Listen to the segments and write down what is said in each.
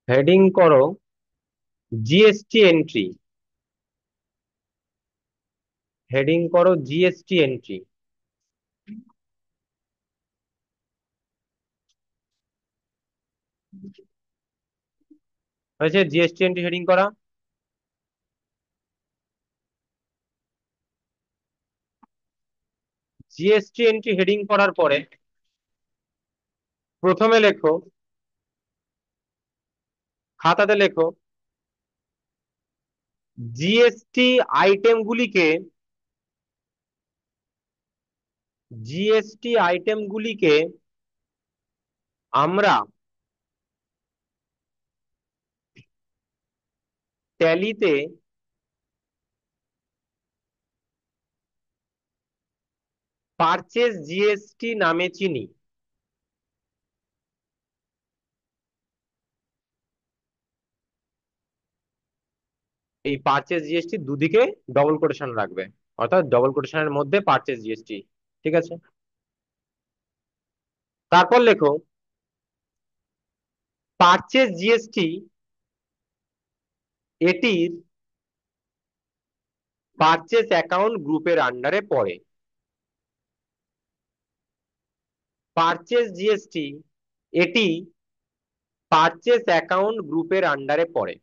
Heading করো GST entry. Heading করো GST entry. হয়েছে? জিএসটি এন্ট্রি হেডিং করা। জিএসটি এন্ট্রি হেডিং করার পরে প্রথমে লেখো, খাতাতে লেখো, জিএসটি আইটেমগুলিকে জিএসটি আইটেমগুলিকে আমরা ট্যালিতে পারচেজ জিএসটি নামে চিনি। এই পারচেজ জিএসটি দুদিকে ডবল কোটেশন রাখবে, অর্থাৎ ডবল কোটেশনের মধ্যে পারচেজ জিএসটি। ঠিক আছে? তারপর লেখো, পারচেজ জিএসটি এটির পারচেজ অ্যাকাউন্ট গ্রুপের আন্ডারে পড়ে। পারচেজ জিএসটি এটি পারচেজ অ্যাকাউন্ট গ্রুপের আন্ডারে পড়ে।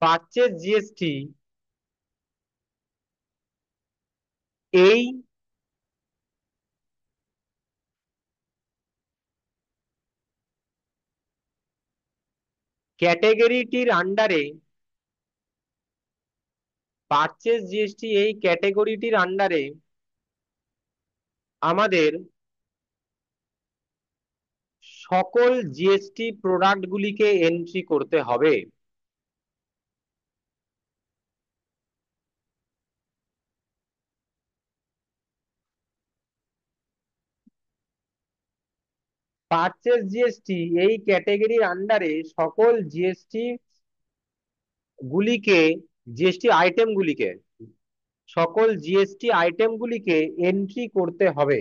পারচেজ জিএসটি এই ক্যাটেগরিটির আন্ডারে পারচেজ জিএসটি এই ক্যাটেগরিটির আন্ডারে আমাদের সকল জিএসটি প্রোডাক্টগুলিকে এন্ট্রি করতে হবে। পারচেজ জিএসটি এই ক্যাটেগরির আন্ডারে সকল জিএসটি গুলিকে জিএসটি আইটেম গুলিকে সকল জিএসটি আইটেম গুলিকে এন্ট্রি করতে হবে।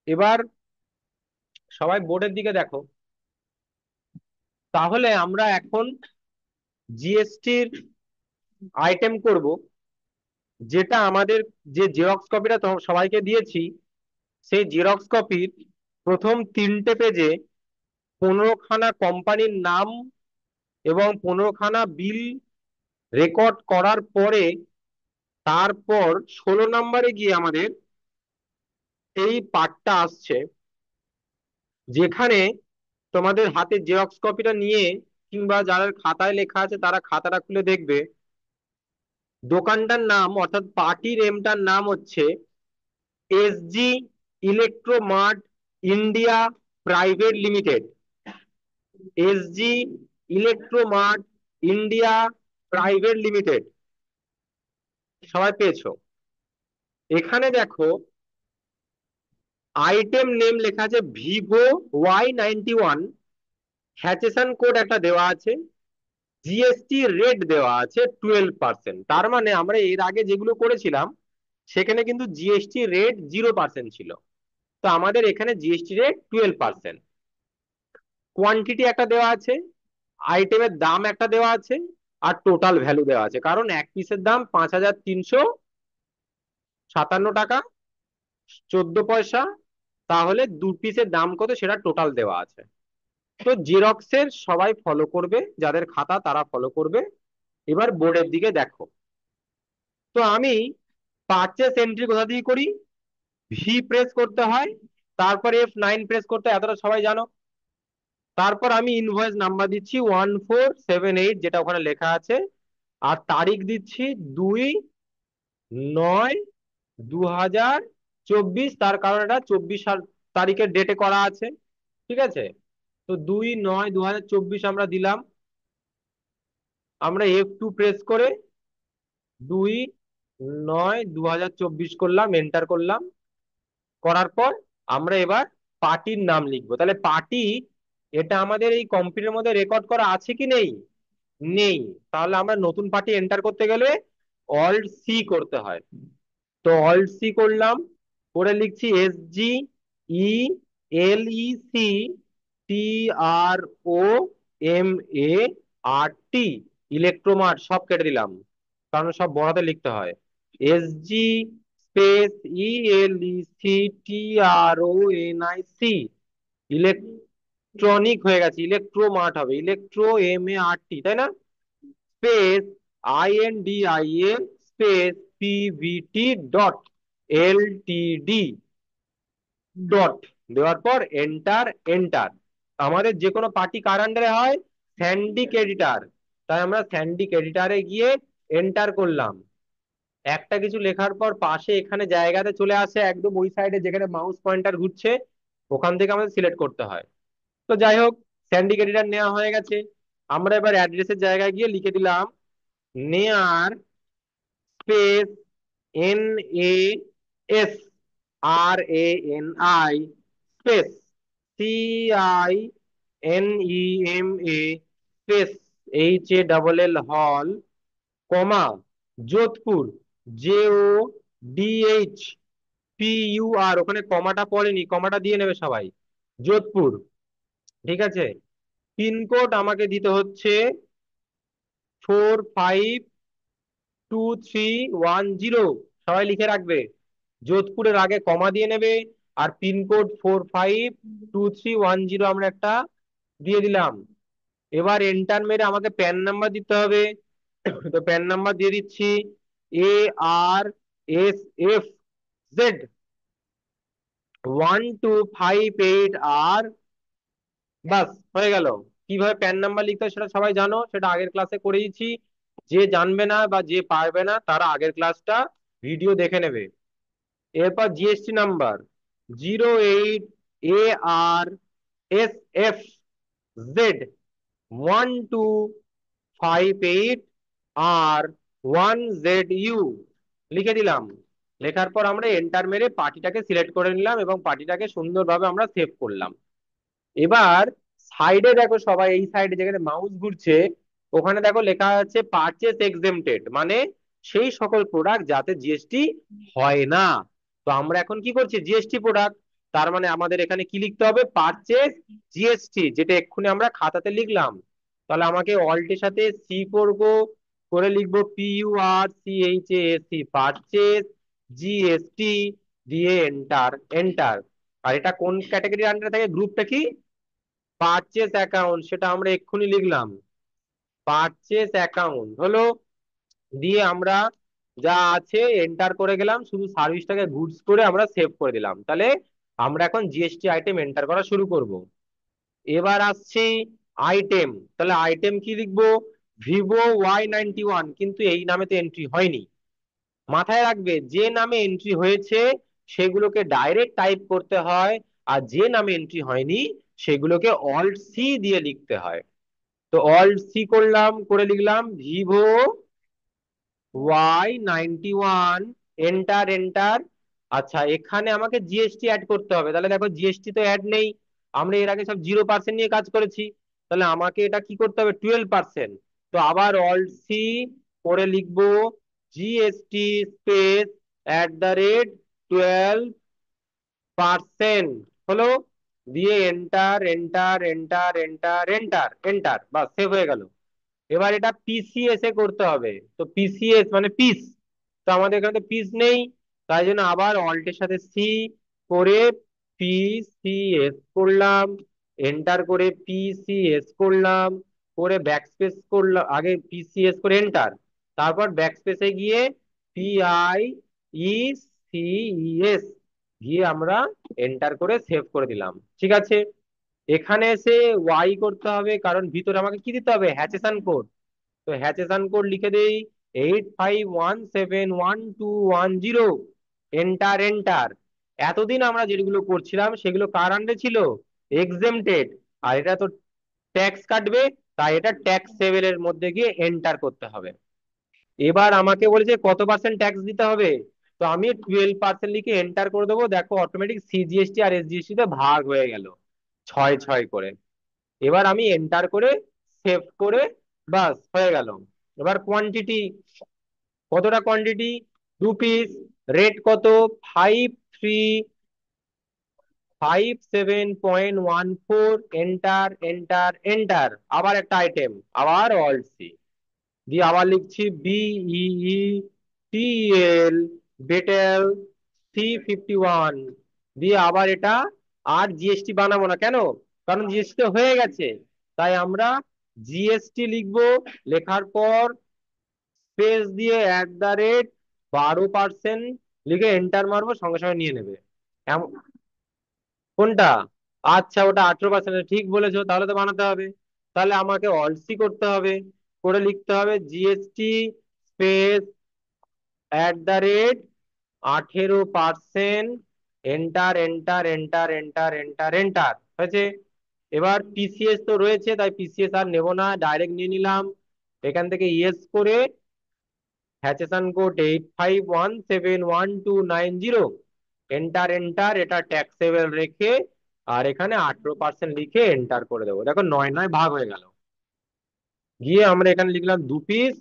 এবার সবাই বোর্ডের দিকে দেখো। তাহলে আমরা এখন জিএসটির আইটেম করব, যেটা আমাদের যে জেরক্স কপিটা সবাইকে দিয়েছি, সেই জেরক্স কপির প্রথম 3টে পেজে 15খানা কোম্পানির নাম এবং 15খানা বিল রেকর্ড করার পরে তারপর 16 নম্বরে গিয়ে আমাদের এই পার্টটা আসছে, যেখানে তোমাদের হাতে জেরক্স কপিটা নিয়ে কিংবা যারা খাতায় লেখা আছে তারা খাতাটা খুলে দেখবে, দোকানটার নাম অর্থাৎ পার্টির এমটার নাম হচ্ছে SG Electromart India private limited. SG Electromart India private limited. সবাই পেয়েছো? এখানে দেখো আইটেম নেম লেখা আছে ভিভো Y91, হ্যাচেসন কোড একটা দেওয়া আছে, জিএসটি রেট দেওয়া আছে 12%। তার মানে আমরা এর আগে যেগুলো করেছিলাম সেখানে কিন্তু জিএসটি রেট 0% ছিল, তো আমাদের এখানে জিএসটি রেট 12%। কোয়ান্টিটি একটা দেওয়া আছে, আইটেমের দাম একটা দেওয়া আছে, আর টোটাল ভ্যালু দেওয়া আছে, কারণ এক পিসের দাম 5357 টাকা 14 পয়সা, তাহলে 2 পিসের দাম কত সেটা টোটাল দেওয়া আছে। তো জেরক্সের সবাই ফলো করবে, যাদের খাতা তারা ফলো করবে। এবার বোর্ডের দিকে দেখো। তো আমি পারচেস এন্ট্রি কোথা দিয়ে করি? ভি প্রেস করতে হয়, তারপরে F9 প্রেস করতে হয়, এতটা সবাই জানো। তারপর আমি ইনভয়েস নাম্বার দিচ্ছি 1478, যেটা ওখানে লেখা আছে, আর তারিখ দিচ্ছি 2/9/2024। 24, তার কারণ এটা 24 তারিখের ডেটে করা আছে। ঠিক আছে, তো 2/9/2024 আমরা দিলাম। আমরা F2 প্রেস করে 2/9/2024 করলাম, এন্টার করলাম। করার পর আমরা এবার পার্টির নাম লিখবো। তাহলে পার্টি, এটা আমাদের এই কম্পিউটারের মধ্যে রেকর্ড করা আছে কি নেই? নেই। তাহলে আমরা নতুন পার্টি এন্টার করতে গেলে অল্ট সি করতে হয়। তো অল্ট সি করলাম, করে লিখছি SGELECTROMART, ইলেকট্রোমার্ট, সব কেটে দিলাম কারণ সব বড়াতে লিখতে হয়। SGSPECTRONIC, ইলেকট্রনিক হয়ে গেছে, ইলেকট্রোমার্ট হবে, ইলেকট্রো তাই না? Space INDIA space PVT dot LTD dot, দেওয়ার পর এন্টার এন্টার। আমাদের যে কোনো পার্টি কার আন্ডারে হয়? স্যান্ডিক এডিটার। তাই আমরা স্যান্ডিক এডিটারে গিয়ে এন্টার করলাম। একটা কিছু লেখার পর পাশে এখানে জায়গাতে চলে আসে, একদম ওই সাইডে যেখানে মাউস পয়েন্টার ঘুরছে, ওখান থেকে আমাদের সিলেক্ট করতে হয়। তো যাই হোক, স্যান্ডিক এডিটার নেওয়া হয়ে গেছে। আমরা এবার অ্যাড্রেসের জায়গায় গিয়ে লিখে দিলাম নেয়ার space NASRANI space CINEMA space HALL হল, কমা, যোধপুর, JODHPUR, ওখানে কমাটা পড়েনি, কমাটা দিয়ে নেবে সবাই, যোধপুর। ঠিক আছে, পিনকোড আমাকে দিতে হচ্ছে 452310, সবাই লিখে রাখবে। যোধপুরের আগে কমা দিয়ে নেবে, আর পিনকোড 452310 আমরা একটা দিয়ে দিলাম। এবার এন্টার মেরে আমাকে প্যান নাম্বার দিতে হবে। তো প্যান নাম্বার দিয়ে দিচ্ছি ARSFZ 1258R। বাস, হয়ে গেল। কিভাবে প্যান নাম্বার লিখতে হয় সেটা সবাই জানো, সেটা আগের ক্লাসে করে দিয়েছি। যে জানবে না বা যে পারবে না তারা আগের ক্লাসটা ভিডিও দেখে নেবে। এরপর জিএসটি নাম্বার 08ARSFZ 1258R1ZU লিখে দিলাম। লেখার পর আমরা এন্টার মেরে পার্টিটাকে সিলেক্ট করে নিলাম এবং পার্টিটাকে সুন্দরভাবে আমরা সেভ করলাম। এবার সাইডে দেখো সবাই, এই সাইডে যেখানে মাউস ঘুরছে ওখানে দেখো লেখা আছে পারচেস এক্সেমটেড, মানে সেই সকল প্রোডাক্ট যাতে জিএসটি হয় না। তো আমরা এখন কি করছি? GST product. তার মানে আমাদের এখানে কি লিখতে হবে? পারচেস জিএসটি, যেটা এক্ষুনি আমরা খাতাতে লিখলাম। তাহলে আমাকে অল্টের সাথে সি করব, করে লিখবো PURCHASE, পারচেস জিএসটি, দিয়ে এন্টার এন্টার। আর এটা কোন ক্যাটাগরির আন্ডারে থাকে? গ্রুপটা কি? পারচেস অ্যাকাউন্ট, সেটা আমরা এক্ষুনি লিখলাম, পারচেস অ্যাকাউন্ট হলো। দিয়ে আমরা যা আছে এন্টার করে গেলাম, শুধু সার্ভিসটাকে গুডস করে আমরা সেভ করে দিলাম। তাহলে আমরা এখন জিএসটি আইটেম এন্টার করা শুরু করব। এবার আসছি আইটেম। তাহলে আইটেম কি লিখবো? VIVO Y91, কিন্তু এই নামে তো এন্ট্রি হয়নি। মাথায় রাখবে, যে নামে এন্ট্রি হয়েছে সেগুলোকে ডাইরেক্ট টাইপ করতে হয়, আর যে নামে এন্ট্রি হয়নি সেগুলোকে অল্ট সি দিয়ে লিখতে হয়। তো অল্ট সি করলাম, করে লিখলাম VIVO Y91, এন্টার এন্টার। আচ্ছা, এখানে আমাকে জিএসটি অ্যাড করতে হবে। তাহলে দেখো জিএসটি তো অ্যাড নেই, আমরা এর আগে সব 0% নিয়ে কাজ করেছি। তাহলে আমাকে এটা কি করতে হবে? 12%। তো আবার অল্ট সি করে লিখবো জিএসটি স্পেস @12%, হলো। দিয়ে enter enter enter enter enter enter, বাস, সেভ হয়ে গেল। এবার এটা পিসিএস এ করতে হবে। তো পিসিএস মানে পিস, তো আমাদের এখানে তো পিস নেই। তাই জন্য আবার অল্টের সাথে সি করে পিসিএস করলাম, এন্টার করে পিসিএস করলাম, করে ব্যাকস্পেস করলাম, আগে পিসিএস করে এন্টার, তারপর ব্যাকস্পেসে গিয়ে PIECES গিয়ে আমরা এন্টার করে সেভ করে দিলাম। ঠিক আছে, এখানে এসে ওয়াই করতে হবে, কারণ ভিতরে আমাকে কি দিতে হবে? হ্যাচেসান কোড। তো হ্যাচেসান কোড লিখে দেই 85171210, এন্টার এন্টার। এতদিন আমরা যেগুলো করছিলাম সেগুলো কার আন্ডারে ছিল? এক্সেমটেড। আর এটা তো ট্যাক্স কাটবে, তাই এটা ট্যাক্স লেভেলের মধ্যে গিয়ে এন্টার করতে হবে। এবার আমাকে বলেছে কত পার্সেন্ট ট্যাক্স দিতে হবে, তো আমি 12% লিখে এন্টার করে দেবো। দেখো অটোমেটিক সিজিএসটি আর এসজিএসটি তে ভাগ হয়ে গেল 6 6 করে। এবার আমি এন্টার করে সেভ করে বাস হয়ে গেল। এবার কোয়ান্টিটি, কতটা কোয়ান্টিটি? 2 পিস। রেট কত? 57.14। Enter enter enter. আবার একটা আইটেম, আবার অল্ট সি দিয়ে আবার লিখছি BEETL, বেটেল C51 দিয়ে আবার এটা। আর জিএসটি বানাবো না কেন? কারণ জিএসটি তো হয়ে গেছে। তাই আমরা জিএসটি লিখবো, লেখার পর স্পেস দিয়ে @12% লিখে এন্টার মারবো, সঙ্গে সঙ্গে নিয়ে নেবে। কোনটা? আচ্ছা, ওটা 18%। ঠিক বলেছো, তাহলে তো বানাতে হবে। তাহলে আমাকে অল্ট সি করতে হবে, করে লিখতে হবে GST space @18%, enter enter enter enter enter enter হয়েছে। এবার পিসিএস তো রয়েছে, তাই পিসিএস আর নেবো না, ডাইরেক্ট নিয়ে নিলাম। এখান থেকে ইয়েস করে হ্যাচেসন কোড 85171290, এন্টার এন্টার, এটা ট্যাক্সেবল রেখে আর এখানে 18% লিখে এন্টার করে দেবো। দেখো 9 9 ভাগ হয়ে গেল। গিয়ে আমরা এখানে লিখলাম 2 পিস,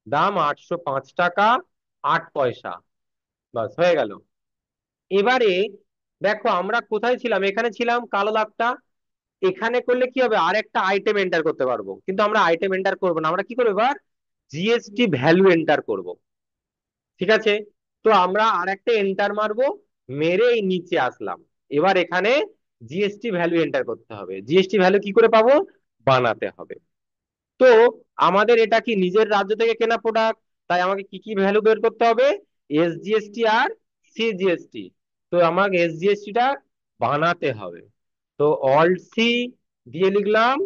দাম 805 টাকা 8 পয়সা। বাস হয়ে গেল। এবারে দেখো আমরা কোথায় ছিলাম? এখানে ছিলাম, কালো দাগটা। এখানে করলে কি হবে? আর একটা আইটেম এন্টার করতে পারবো, কিন্তু আমরা আইটেম এন্টার করবো না। আমরা কি করবো এবার? জিএসটি ভ্যালু এন্টার করব। ঠিক আছে, তো আমরা আর একটা এন্টার মারবো, মেরে এই নিচে আসলাম। এবার এখানে জিএসটি ভ্যালু এন্টার করতে হবে। জিএসটি ভ্যালু কি করে পাবো? বানাতে হবে। তো আমাদের এটা কি নিজের রাজ্য থেকে কেনা প্রোডাক্ট, তাই আমাকে কি কি ভ্যালু বের করতে হবে? এসজিএসটি আর সিজিএসটি। তো আমাকে এসজিএসটি টা বানাতে হবে। তো অল্ট সি দিয়ে লিখলাম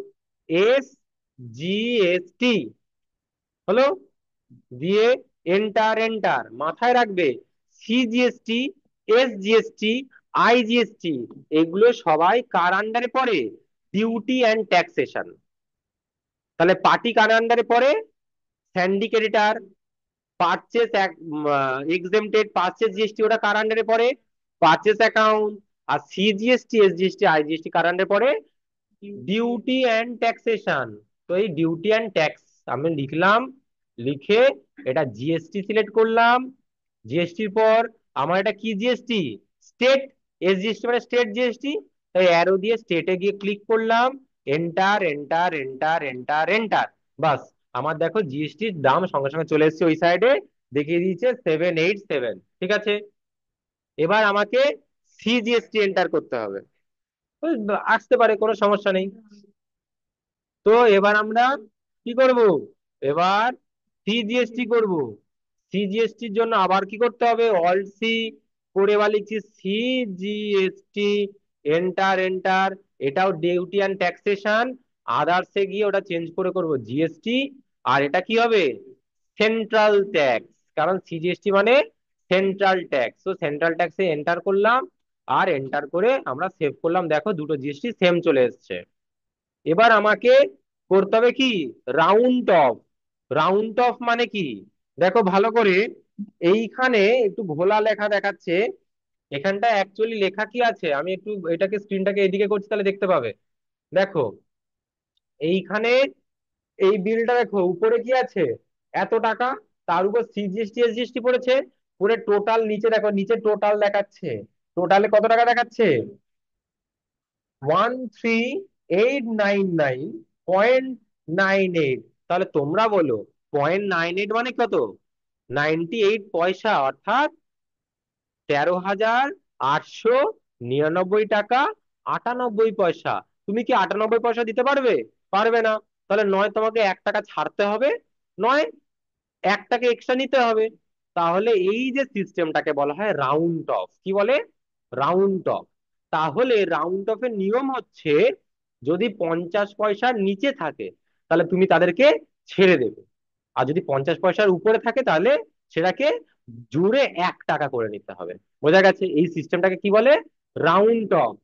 SGST, হলো? দিয়ে এন্টার এন্টার। মাথায় রাখবে সিজিএসটি, এসজিএসটি, আইজিএসটি এগুলো সবাই কার আন্ডারে পড়ে? Duty and taxation. তাহলে পার্টি কার আন্ডারে পড়ে? স্যান্ডিকেটের। পারচেস এক্সেমটেড পারচেস জিএসটি ওটা কার আন্ডারে পড়ে? Purchase account. আর সিজিএসটি, এসজিএসটি, আইজিএসটি কার আন্ডারে পড়ে? Duty and taxation. তো এই ডিউটি অ্যান্ড ট্যাক্স আমি লিখলাম, লিখে এটা জিএসটি সিলেক্ট করলাম। জিএসটির পর আমার এটা কি জিএসটি? স্টেট। এসজিএসটি মানে স্টেট জিএসটি, তাই অ্যারো দিয়ে স্টেটে গিয়ে ক্লিক করলাম। Enter enter enter enter enter. বাস, আমার দেখো জিএসটির দাম সঙ্গে সঙ্গে চলে এসেছে ওই সাইডে, দেখিয়ে দিয়েছে 787। ঠিক আছে, এবার আমাকে সিজিএসটি এন্টার করতে হবে। ওই আসতে পারে, কোনো সমস্যা নেই। তো এবার আমরা কি করব? এবার সিজিএসটি করব। সিজিএসটির জন্য আবার কি করতে হবে? অল্ট সি করে এবার লিখছি সিজিএসটি, এন্টার এন্টার। এটাও ডিউটি অ্যান্ড ট্যাক্সেশন। আদার্সে গিয়ে ওটা চেঞ্জ করে করব জিএসটি। আর এটা কি হবে? সেন্ট্রাল ট্যাক্স, কারণ সিজিএসটি মানে সেন্ট্রাল ট্যাক্স। তো সেন্ট্রাল ট্যাক্সে এন্টার করলাম, আর এন্টার করে আমরা সেভ করলাম। দেখো দুটো জিএসটি সেম চলে এসেছে। এবার আমাকে করতে হবে কি? Round of. রাউন্ড অফ মানে কি? দেখো ভালো করে, এইখানে একটু ঘোলা লেখা দেখাচ্ছে। এখানটা অ্যাকচুয়ালি লেখা কি আছে, আমি একটু এটাকে স্ক্রিনটাকে এদিকে করছি, তাহলে দেখতে পাবে। দেখো এইখানে এই বিলটা দেখো উপরে কি আছে? এত টাকা। তার উপর সিজিএসটি এসজিএসটি পড়েছে। পুরো টোটাল নিচে দেখো, নিচে টোটাল দেখাচ্ছে। টোটালে কত টাকা দেখাচ্ছে? 13,899.98। তাহলে তোমরা বলো 0.98 মানে কত? 98 পয়সা, অর্থাৎ 13,899 টাকা 98 পয়সা। তুমি কি 98 পয়সা দিতে পারবে? পারবে না। তাহলে নয় তোমাকে 1 টাকা ছাড়তে হবে, নয় 1 টাকা এক্সট্রা নিতে হবে। তাহলে এই যে সিস্টেমটাকে বলা হয় রাউন্ড অফ। কি বলে? Round of. তাহলে রাউন্ড অফ এর নিয়ম হচ্ছে, যদি 50 পয়সার নিচে থাকে তাহলে তুমি তাদেরকে ছেড়ে দেবে, আর যদি 50 পয়সার উপরে থাকে তাহলে সেটাকে জুড়ে 1 টাকা করে নিতে হবে। বোঝা গেছে? এই সিস্টেমটাকে কি বলে? Round of.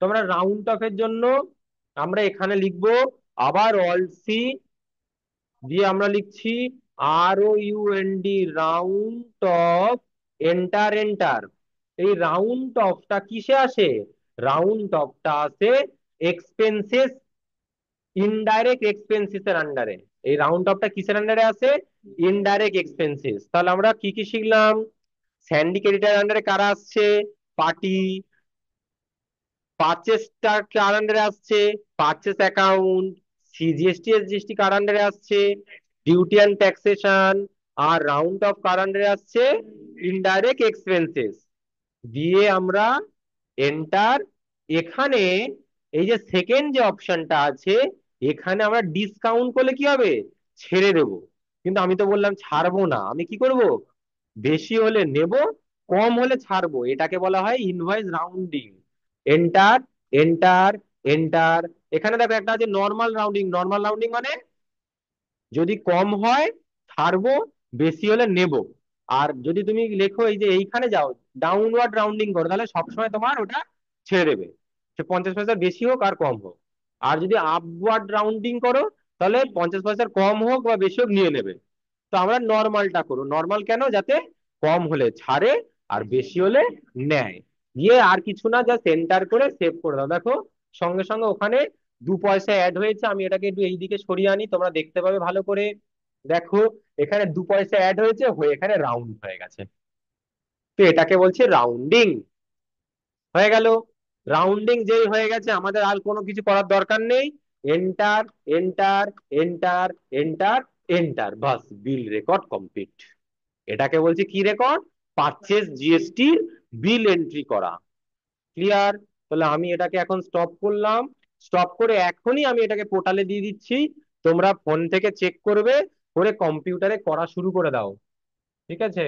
তোমরা রাউন্ড অফের জন্য আমরা এখানে লিখবো আবার অল সি দিয়ে আমরা লিখছি ROUND, round of, enter enter. এই রাউন্ড অফটা কিসে আসে? রাউন্ড অফটা আসে এক্সপেন্সেস, ইনডাইরেক্ট এক্সপেন্সেস এর আন্ডারে। এই রাউন্ড অফটা কিসের আন্ডারে আছে? Indirect expenses. তাহলে আমরা কি কি শিখলাম? স্যান্ডি ক্রেডিটার আন্ডারে কারা আসছে? পার্টি। পারচেসটা কার আন্ডারে আসছে? Purchase account. সিজিএসটি এসজিএসটি কার আন্ডারে আসছে? Duty and taxation. আর রাউন্ড অফ কার আন্ডারে আসছে? Indirect expenses. দিয়ে আমরা এন্টার। এখানে এই যে সেকেন্ড যে অপশনটা আছে, এখানে আমরা ডিসকাউন্ট করলে কি হবে? ছেড়ে দেব। কিন্তু আমি তো বললাম ছাড়বো না, আমি কি করব? বেশি হলে নেব, কম হলে ছাড়বো। এটাকে বলা হয় invoice rounding. Enter, enter, enter. এখানে দেখো একটা আছে নর্মাল রাউন্ডিং। নর্মাল রাউন্ডিং মানে যদি কম হয় ছাড়বো, বেশি হলে নেব। আর যদি তুমি লেখো এই যে এইখানে যাও, ডাউনওয়ার্ড রাউন্ডিং করো, তাহলে সবসময় তোমার ওটা ছেড়ে দেবে, সে 50 পয়সা বেশি হোক আর কম হোক। আর যদি আপওয়ার্ড রাউন্ডিং করো, তাহলে 50 পয়সার কম হোক বা বেশি হোক নিয়ে নেবে। তো আমরা নর্মালটা করো। নর্মাল কেন? যাতে কম হলে ছাড়ে আর বেশি হলে নেয়। দিয়ে আর কিছু না, যা সেন্টার করে সেভ করে দাও। দেখো সঙ্গে সঙ্গে ওখানে 2 পয়সা অ্যাড হয়েছে। আমি এটাকে একটু এইদিকে সরিয়ে আনি, তোমরা দেখতে পাবে ভালো করে। দেখো এখানে 2 পয়সা অ্যাড হয়েছে, হয়ে এখানে রাউন্ড হয়ে গেছে। তো এটাকে বলছে রাউন্ডিং। হয়ে গেল। রাউন্ডিং যেই হয়ে গেছে, আমাদের আর কোনো কিছু করার দরকার নেই। Enter, enter, enter, enter, enter, বাস বিল রেকর্ড কমপ্লিট। এটাকে বলছে কি রেকর্ড? পারচেজ জিএসটির বিল এন্ট্রি করা। ক্লিয়ার? তাহলে আমি এটাকে এখন স্টপ করলাম। স্টপ করে এখনই আমি এটাকে পোর্টালে দিয়ে দিচ্ছি। তোমরা ফোন থেকে চেক করবে, করে কম্পিউটারে করা শুরু করে দাও। ঠিক আছে?